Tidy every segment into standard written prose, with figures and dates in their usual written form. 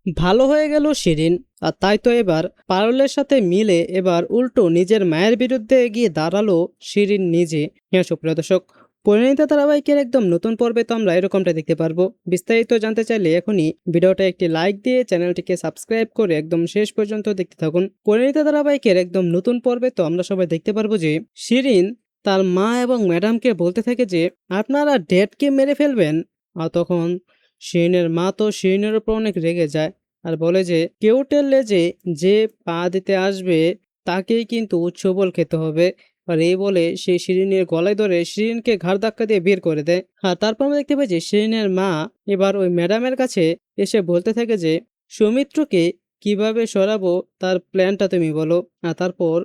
ভালো হয়ে গেল শিরিন। আর তাই তো এবার পারুলের সাথে মিলে এবার উল্টো নিজের মায়ের বিরুদ্ধে গিয়ে দাঁড়ালো শিরিন নিজে। হ্যাঁ সুপ্রিয় দর্শক, পরিণীতা ধারাবাহিকের একদম নতুন পর্বে তো আমরা এরকমটা দেখতে পারবো। বিস্তারিত জানতে চাইলে এখনই ভিডিওটা একটি লাইক দিয়ে চ্যানেলটিকে সাবস্ক্রাইব করে একদম শেষ পর্যন্ত দেখতে থাকুন। পরিণীতা ধারাবাহিকের একদম নতুন পর্বে তো আমরা সবাই দেখতে পারবো যে শিরিন তার মা এবং ম্যাডামকে বলতে থাকে যে আপনারা ড্যাডকে মেরে ফেলবেন। আর তখন শিরিনের মা তো শিরিনের উপর অনেক রেগে যায় আর বলে যে কেউটের লেজে যে পা দিতে আসবে তাকেই কিন্তু উচ্ছবল খেতে হবে। আর এই বলে সে শিরিনের গলায় ধরে শিরিনকে ঘাড় ধাক্কা দিয়ে বের করে দেয়। হ্যাঁ, তারপর আমরা দেখতে পাই যে শিরিনের মা এবার ওই ম্যাডামের কাছে এসে বলতে থাকে যে সৌমিত্রকে কিভাবে সরাবো তার প্ল্যানটা তুমি বলো। আর তারপর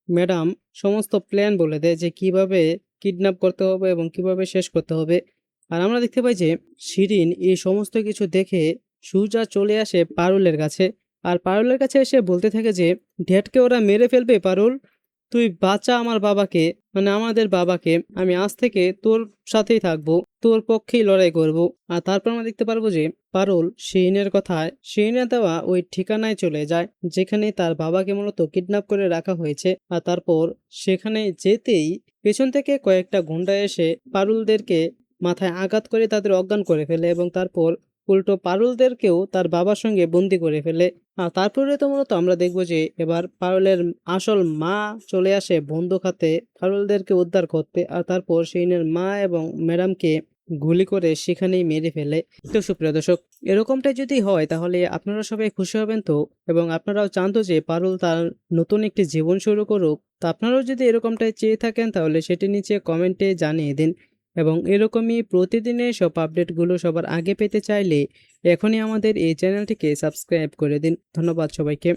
ম্যাডাম সমস্ত প্ল্যান বলে দেয় যে কিভাবে কিডন্যাপ করতে হবে এবং কিভাবে শেষ করতে হবে। আর আমরা দেখতে পাই যে শিরিন এই সমস্ত কিছু দেখে সুজা চলে আসে পারুলের কাছে। আর পারুলের কাছে এসে বলতে থাকে যে ড্যাডকে ওরা মেরে ফেলবে পারুল, তুই বাঁচা আমার বাবাকে, মানে আমাদের বাবাকে। আমি আজ থেকে তোর সাথেই থাকবো, তোর পক্ষেই লড়াই করব। আর তারপর আমরা দেখতে পারবো যে পারুল শিরিনের কথায় শিরিনের দেওয়া ওই ঠিকানায় চলে যায় যেখানে তার বাবাকে মূলত কিডন্যাপ করে রাখা হয়েছে। আর তারপর সেখানে যেতেই পেছন থেকে কয়েকটা গুন্ডা এসে পারুলদেরকে মাথায় আঘাত করে তাদের অজ্ঞান করে ফেলে এবং তারপর উল্টো পারুলদেরকেও তার বাবার সঙ্গে বন্দি করে ফেলে। আর তারপরে তো মূলত আমরা দেখবো যে এবার পারুলের আসল মা চলে আসে বন্দুক হাতে পারুলদেরকে উদ্ধার করতে। আর তারপর শিরিনের মা এবং ম্যাডামকে গুলি করে সেখানেই মেরে ফেলে। তো সুপ্রিয় দর্শক, এরকমটা যদি হয় তাহলে আপনারা সবাই খুশি হবেন তো, এবং আপনারাও চান তো যে পারুল তার নতুন একটি জীবন শুরু করুক। তো আপনারাও যদি এরকমটাই চেয়ে থাকেন তাহলে সেটি নিচে কমেন্টে জানিয়ে দিন। এবং এরকমই প্রতিদিনের সব আপডেটগুলো সবার আগে পেতে চাইলে এখনই আমাদের এই চ্যানেলটিকে সাবস্ক্রাইব করে দিন। ধন্যবাদ সবাইকে।